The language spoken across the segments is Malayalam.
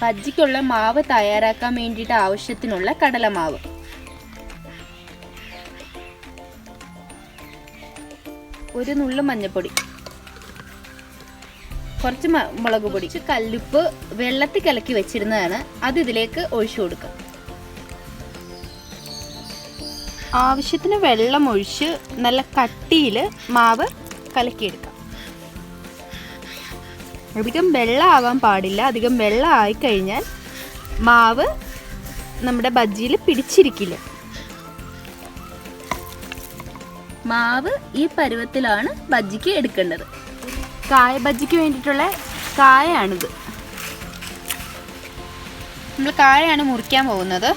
ബജ്ജിക്കുള്ള മാവ് തയ്യാറാക്കാൻ വേണ്ടിയിട്ട് ആവശ്യത്തിനുള്ള കടലമാവ്, ഒരു നുള്ളു മഞ്ഞൾപ്പൊടി, കുറച്ച് മുളക് പൊടി, കല്ലുപ്പ് വെള്ളത്തിൽ കലക്കി വെച്ചിരുന്നതാണ്, അത് ഇതിലേക്ക് ഒഴിച്ചു കൊടുക്കാം. ആവശ്യത്തിന് വെള്ളം ഒഴിച്ച് നല്ല കട്ടിയിൽ മാവ് കലക്കിയെടുക്കാം. അധികം വെള്ളം ആവാൻ പാടില്ല. അധികം വെള്ളം ആയിക്കഴിഞ്ഞാൽ മാവ് നമ്മുടെ ബജ്ജിയിൽ പിടിച്ചിരിക്കില്ല. മാവ് ഈ പരുവത്തിലാണ് ബജ്ജിക്ക് എടുക്കേണ്ടത്. കായ ബജ്ജിക്ക് വേണ്ടിയിട്ടുള്ള കായാണിത്. നമ്മൾ കായാണ് മുറിക്കാൻ പോകുന്നത്.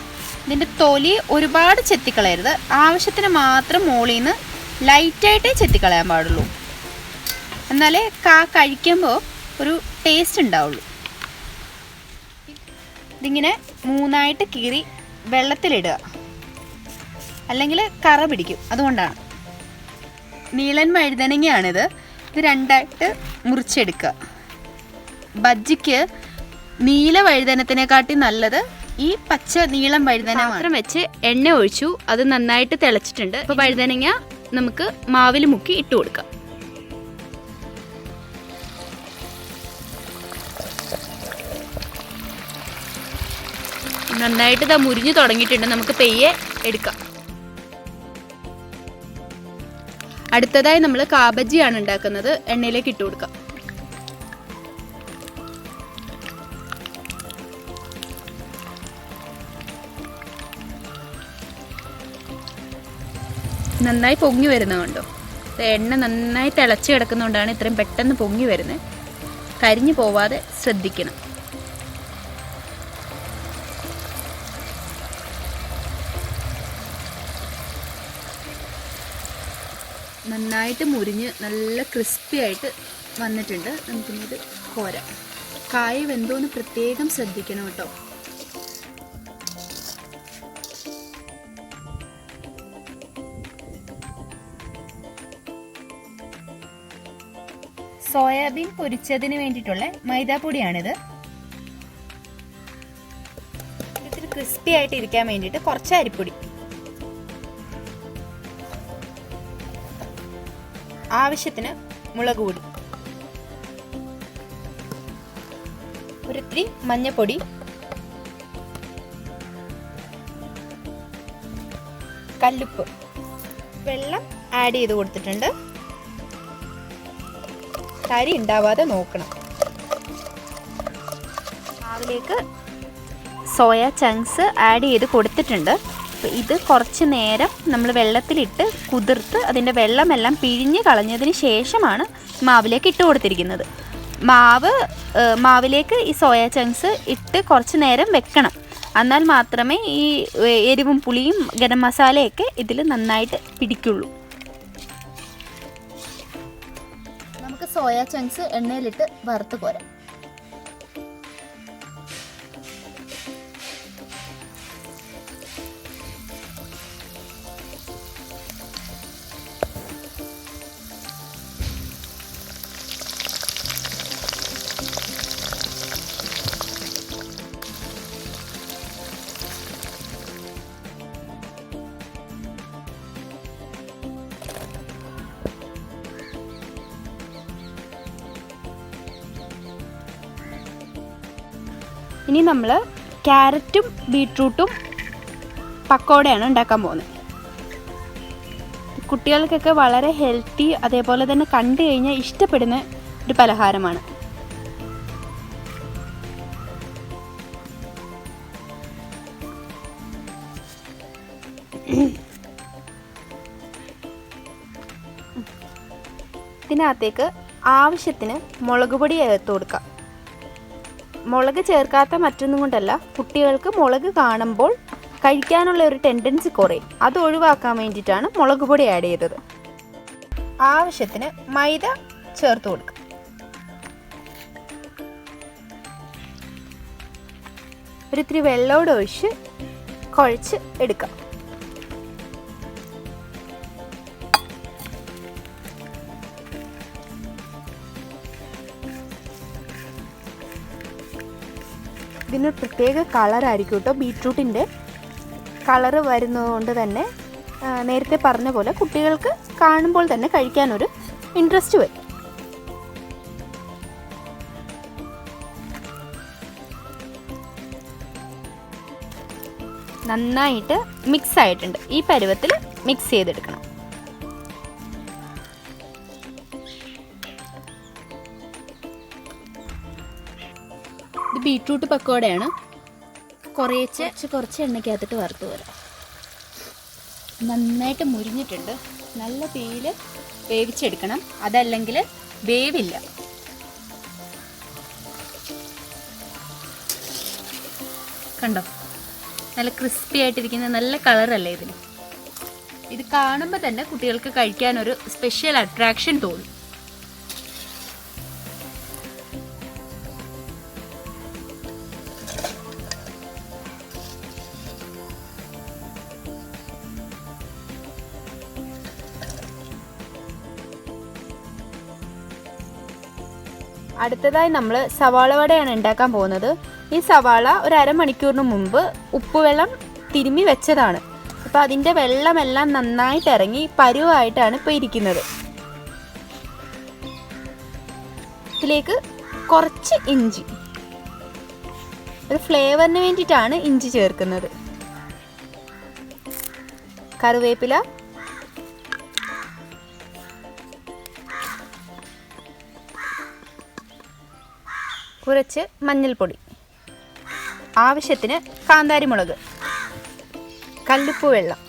ഇതിൻ്റെ തൊലി ഒരുപാട് ചെത്തിക്കളയരുത്. ആവശ്യത്തിന് മാത്രം മുകളിൽ നിന്ന് ലൈറ്റായിട്ടേ ചെത്തിക്കളയാൻ പാടുള്ളൂ. എന്നാലേ കഴിക്കുമ്പോൾ ഒരു ടേസ്റ്റ് ഉണ്ടാവുള്ളൂ. ഇതിങ്ങനെ മൂന്നായിട്ട് കീറി വെള്ളത്തിലിടുക, അല്ലെങ്കിൽ കറ പിടിക്കും. അതുകൊണ്ടാണ്. നീളൻ വഴുതനങ്ങയാണിത്. ഇത് രണ്ടായിട്ട് മുറിച്ചെടുക്കുക. ബജ്ജിക്ക് നീല വഴുതനത്തിനെക്കാട്ടി നല്ലത് ഈ പച്ച നീളം വഴുതന മാത്രം വെച്ച് എണ്ണ ഒഴിച്ചു. അത് നന്നായിട്ട് തിളച്ചിട്ടുണ്ട്. അപ്പോൾ വഴുതനങ്ങ നമുക്ക് മാവിൽ മുക്കി ഇട്ട് കൊടുക്കാം. നന്നായിട്ട് ഇതാ മുരിഞ്ഞു തുടങ്ങിയിട്ടുണ്ട്. നമുക്ക് പെയ്യെ എടുക്കാം. അടുത്തതായി നമ്മൾ കാബജിയാണ് ഉണ്ടാക്കുന്നത്. എണ്ണയിലേക്ക് ഇട്ട് കൊടുക്കാം. നന്നായി പൊങ്ങി വരുന്നതുകൊണ്ടോ, എണ്ണ നന്നായി തിളച്ച് കിടക്കുന്നതുകൊണ്ടാണ് ഇത്രയും പെട്ടെന്ന് പൊങ്ങി വരുന്നത്. കരിഞ്ഞു പോവാതെ ശ്രദ്ധിക്കണം. നന്നായിട്ട് മുരിഞ്ഞ് നല്ല ക്രിസ്പി ആയിട്ട് വന്നിട്ടുണ്ട്. നമുക്കിത് കോരാം. കായ വെന്തോന്ന് പ്രത്യേകം ശ്രദ്ധിക്കണം കേട്ടോ. സോയാബീൻ പൊരിച്ചതിന് വേണ്ടിയിട്ടുള്ള മൈദാപ്പൊടിയാണിത്. ഇത്തിരി ക്രിസ്പി ആയിട്ട് ഇരിക്കാൻ വേണ്ടിയിട്ട് കുറച്ച് അരിപ്പൊടി, ആവശ്യത്തിന് മുളക് പൊടി, ഒരിത്തിരി മഞ്ഞൾപ്പൊടി, കല്ലുപ്പ്, വെള്ളം ആഡ് ചെയ്ത് കൊടുത്തിട്ടുണ്ട്. കരി ഉണ്ടാവാതെ നോക്കണം. അതിലേക്ക് സോയ ചങ്ക്സ് ആഡ് ചെയ്ത് കൊടുത്തിട്ടുണ്ട്. ഇത് കുറച്ച് നേരം നമ്മൾ വെള്ളത്തിലിട്ട് കുതിർത്ത് അതിൻ്റെ വെള്ളമെല്ലാം പിഴിഞ്ഞ് കളഞ്ഞതിന് ശേഷമാണ് മാവിലേക്ക് ഇട്ട് കൊടുത്തിരിക്കുന്നത്. മാവിലേക്ക് ഈ സോയ ചങ്ക്സ് ഇട്ട് കുറച്ച് നേരം വെക്കണം. എന്നാൽ മാത്രമേ ഈ എരിവും പുളിയും ഗരം മസാലയൊക്കെ ഇതിൽ നന്നായിട്ട് പിടിക്കുള്ളൂ. നമുക്ക് സോയ ചങ്ക്സ് എണ്ണയിലിട്ട് വറുത്ത് കോരാം. ഇനി നമ്മൾ ക്യാരറ്റും ബീട്രൂട്ടും പക്കോടയാണ് ഉണ്ടാക്കാൻ പോകുന്നത്. കുട്ടികൾക്കൊക്കെ വളരെ ഹെൽത്തി, അതേപോലെ തന്നെ കണ്ടു കഴിഞ്ഞാൽ ഇഷ്ടപ്പെടുന്ന ഒരു പലഹാരമാണ്. ഇതിനകത്തേക്ക് ആവശ്യത്തിന് മുളക് പൊടി ചേർത്ത് കൊടുക്കാം. മുളക് ചേർക്കാത്ത മറ്റൊന്നും കൊണ്ടല്ല, കുട്ടികൾക്ക് മുളക് കാണുമ്പോൾ കഴിക്കാനുള്ള ഒരു ടെൻഡൻസി കുറയും. അത് ഒഴിവാക്കാൻ വേണ്ടിയിട്ടാണ് മുളക് പൊടി ആഡ് ചെയ്തത്. ആവശ്യത്തിന് മൈദ ചേർത്ത് കൊടുക്കാം. ഒരിത്തിരി വെള്ളമോട് ഒഴിച്ച് കുഴച്ച് എടുക്കാം. ഇതിന് പ്രത്യേക കളറായിരിക്കും കേട്ടോ. ബീട്രൂട്ടിൻ്റെ കളറ് വരുന്നതുകൊണ്ട് തന്നെ നേരത്തെ പറഞ്ഞ പോലെ കുട്ടികൾക്ക് കാണുമ്പോൾ തന്നെ കഴിക്കാനൊരു ഇൻട്രസ്റ്റ് വരും. നന്നായിട്ട് മിക്സ് ആയിട്ടുണ്ട്. ഈ പരുവത്തിൽ മിക്സ് ചെയ്തെടുക്കണം. ഇത് ബീട്രൂട്ട് പക്കോടയാണ്. കുറച്ച് എണ്ണയ്ക്കകത്തിട്ട് വറുത്ത് പോരാ. നന്നായിട്ട് മുരിഞ്ഞിട്ടുണ്ട്. നല്ല തീയിൽ വേവിച്ചെടുക്കണം, അതല്ലെങ്കിൽ വേവില്ല. കണ്ടോ, നല്ല ക്രിസ്പി ആയിട്ടിരിക്കുന്ന നല്ല കളറല്ലേ ഇതിന്. ഇത് കാണുമ്പോൾ തന്നെ കുട്ടികൾക്ക് കഴിക്കാനൊരു സ്പെഷ്യൽ അട്രാക്ഷൻ തോന്നും. അടുത്തതായി നമ്മൾ സവാള വടയാണ് ഉണ്ടാക്കാൻ പോകുന്നത്. ഈ സവാള ഒരു അരമണിക്കൂറിന് മുമ്പ് ഉപ്പുവെള്ളം തിരുമ്മി വെച്ചതാണ്. അപ്പോൾ അതിൻ്റെ വെള്ളമെല്ലാം നന്നായിട്ട് ഇറങ്ങി പരുവായിട്ടാണ് ഇപ്പോൾ ഇരിക്കുന്നത്. ഇതിലേക്ക് കുറച്ച് ഇഞ്ചി, ഒരു ഫ്ലേവറിന് വേണ്ടിയിട്ടാണ് ഇഞ്ചി ചേർക്കുന്നത്. കറിവേപ്പില, കുറച്ച് മഞ്ഞൾപ്പൊടി, ആവശ്യത്തിന് കാന്താരി മുളക്, കല്ലുപ്പ് വെള്ളം,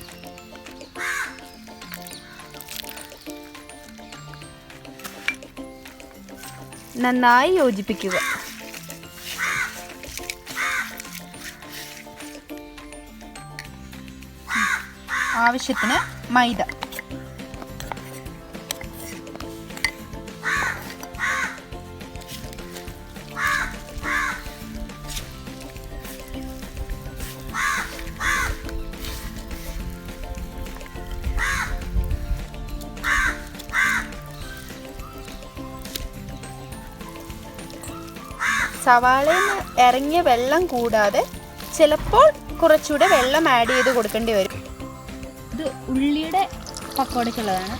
നന്നായി യോജിപ്പിക്കുക. ആവശ്യത്തിന് മൈദ, സവാളയിൽ നിന്ന് ഇറങ്ങിയ വെള്ളം കൂടാതെ ചിലപ്പോൾ കുറച്ചുകൂടെ വെള്ളം ആഡ് ചെയ്ത് കൊടുക്കേണ്ടി വരും. ഇത് ഉള്ളിയുടെ പക്കോടയ്ക്കുള്ളതാണ്.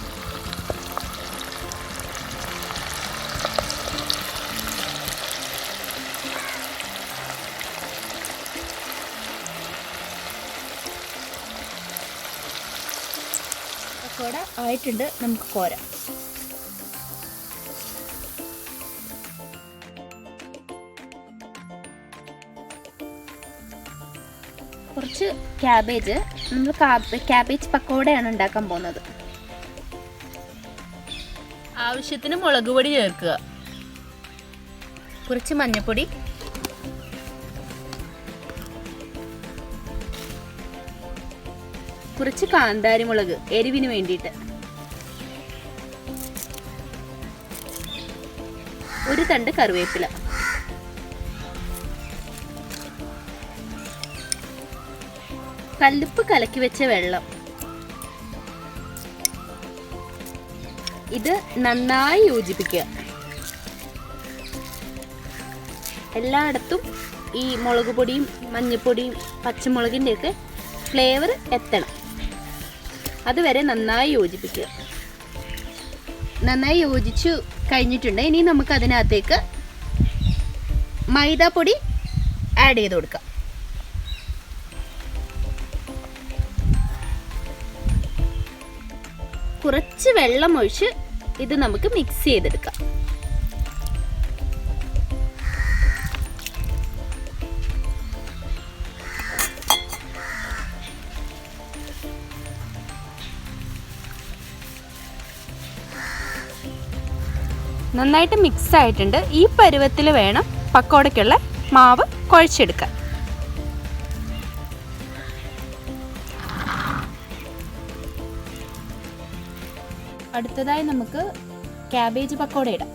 പക്കോട ആയിട്ടുണ്ട്, നമുക്ക് കോരാം. കുറച്ച് ക്യാബേജ്, നമ്മൾ ക്യാബേജ് പക്കോടയാണ് ഉണ്ടാക്കാൻ പോകുന്നത്. ആവശ്യത്തിന് മുളക് പൊടി ചേർക്കുക, കുറച്ച് മഞ്ഞൾപ്പൊടി, കുറച്ച് കാന്താരി മുളക് എരിവിന് വേണ്ടിയിട്ട്, ഒരു തണ്ട് കറിവേപ്പില, കല്ലുപ്പ് കലക്കി വെച്ച വെള്ളം. ഇത് നന്നായി യോജിപ്പിക്കുക. എല്ലായിടത്തും ഈ മുളക് പൊടിയും മഞ്ഞൾപ്പൊടിയും പച്ചമുളകിൻ്റെയൊക്കെ ഫ്ലേവർ എത്തണം. അതുവരെ നന്നായി യോജിപ്പിക്കുക. നന്നായി യോജിച്ചു കഴിഞ്ഞിട്ടുണ്ട്. ഇനി നമുക്ക് അതിനകത്തേക്ക് മൈദാപ്പൊടി ആഡ് ചെയ്ത് കൊടുക്കാം. കുറച്ച് വെള്ളം ഒഴിച്ച് ഇത് നമുക്ക് മിക്സ് ചെയ്തെടുക്കാം. നന്നായിട്ട് മിക്സ് ആയിട്ടുണ്ട്. ഈ പരുവത്തിൽ വേണം പക്കോടയ്ക്കുള്ള മാവ് കുഴച്ചെടുക്കാൻ. അടുത്തതായി നമുക്ക് ക്യാബേജ് പക്കോട ഇടാം.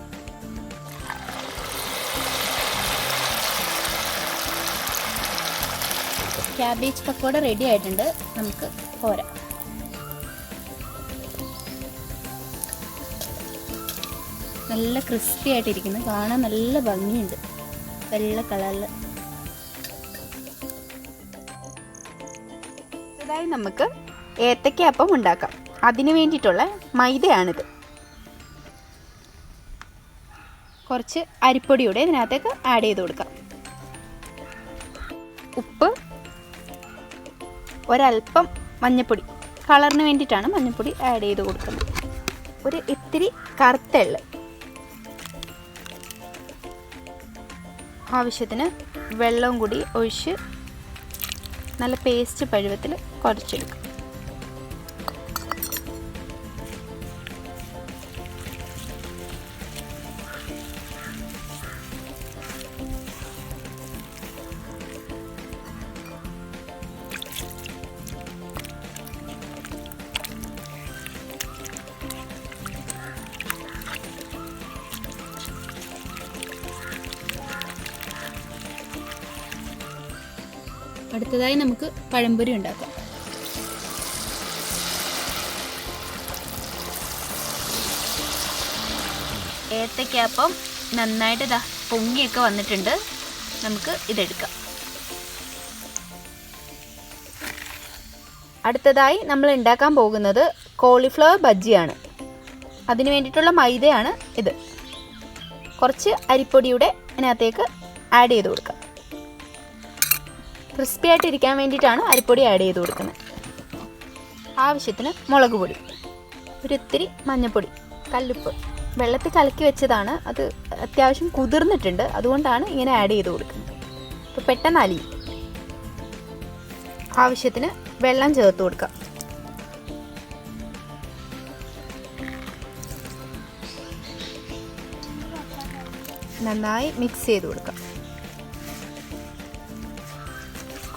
ക്യാബേജ് പക്കോട റെഡി ആയിട്ടുണ്ട്, നമുക്ക് പോരാം. നല്ല ക്രിസ്പി ആയിട്ടിരിക്കുന്നു, കാണാൻ നല്ല ഭംഗിയുണ്ട്, വെള്ള കളറിൽ. അടുത്തതായി നമുക്ക് ഏത്തയ്ക്കപ്പം ഉണ്ടാക്കാം. അതിന് വേണ്ടിയിട്ടുള്ള മൈദയാണിത്. കുറച്ച് അരിപ്പൊടിയുടെ ഇതിനകത്തേക്ക് ആഡ് ചെയ്ത് കൊടുക്കാം. ഉപ്പ്, ഒരൽപ്പം മഞ്ഞൾപ്പൊടി, കളറിന് വേണ്ടിയിട്ടാണ് മഞ്ഞൾപ്പൊടി ആഡ് ചെയ്ത് കൊടുക്കുന്നത്. ഒരു ഇത്തിരി കറുത്ത എള്ള്, ആവശ്യത്തിന് വെള്ളവും കൂടി ഒഴിച്ച് നല്ല പേസ്റ്റ് പരുവത്തിൽ കുഴച്ചെടുക്കും. അടുത്തതായി നമുക്ക് പഴംപൊരി ഉണ്ടാക്കാം. ഏത്തയ്ക്കപ്പം നന്നായിട്ട് പൊങ്ങിയൊക്കെ വന്നിട്ടുണ്ട്. നമുക്ക് ഇതെടുക്കാം. അടുത്തതായി നമ്മൾ ഉണ്ടാക്കാൻ പോകുന്നത് കോളിഫ്ലവർ ബജ്ജിയാണ്. അതിന് വേണ്ടിയിട്ടുള്ള മൈദയാണ് ഇത്. കുറച്ച് അരിപ്പൊടിയുടെ ഇതിനകത്തേക്ക് ആഡ് ചെയ്ത് കൊടുക്കാം. ക്രിസ്പി ആയിട്ടിരിക്കാൻ വേണ്ടിയിട്ടാണ് അരിപ്പൊടി ആഡ് ചെയ്ത് കൊടുക്കുന്നത്. ആവശ്യത്തിന് മുളക് പൊടി, ഒരിത്തിരി മഞ്ഞൾപ്പൊടി, കല്ലുപ്പ്. വെള്ളത്തിൽ കലക്കി വെച്ചതാണ്, അത് അത്യാവശ്യം കുതിർന്നിട്ടുണ്ട്, അതുകൊണ്ടാണ് ഇങ്ങനെ ആഡ് ചെയ്ത് കൊടുക്കുന്നത്. അപ്പോൾ പെട്ടെന്ന് അലിയും. ആവശ്യത്തിന് വെള്ളം ചേർത്ത് കൊടുക്കാം. നന്നായി മിക്സ് ചെയ്ത് കൊടുക്കാം.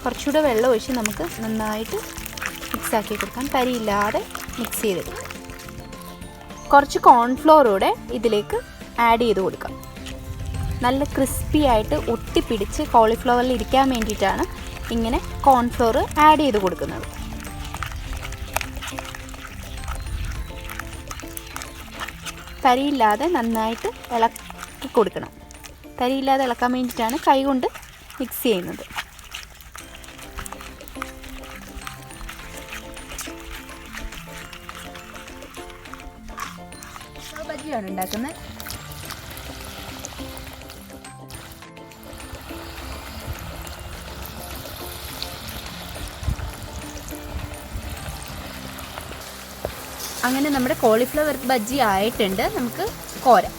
കുറച്ചുകൂടെ വെള്ളം ഒഴിച്ച് നമുക്ക് നന്നായിട്ട് മിക്സാക്കി കൊടുക്കാം. തരിയില്ലാതെ മിക്സ് ചെയ്തെടുക്കാം. കുറച്ച് കോൺഫ്ലോർ കൂടെ ഇതിലേക്ക് ആഡ് ചെയ്ത് കൊടുക്കാം. നല്ല ക്രിസ്പി ആയിട്ട് ഒട്ടിപ്പിടിച്ച് കോളിഫ്ലവറിൽ ഇരിക്കാൻ വേണ്ടിയിട്ടാണ് ഇങ്ങനെ കോൺഫ്ലോർ ആഡ് ചെയ്ത് കൊടുക്കുന്നത്. തരിയില്ലാതെ നന്നായിട്ട് ഇളക്കി കൊടുക്കണം. തരിയില്ലാതെ ഇളക്കാൻ വേണ്ടിയിട്ടാണ് കൈ കൊണ്ട് മിക്സ് ചെയ്യുന്നത്. ബജ്ജിയാണ് ഉണ്ടാക്കുന്നത്. അങ്ങനെ നമ്മുടെ കോളിഫ്ലവർ ബജ്ജി ആയിട്ടുണ്ട്. നമുക്ക് കോരാം.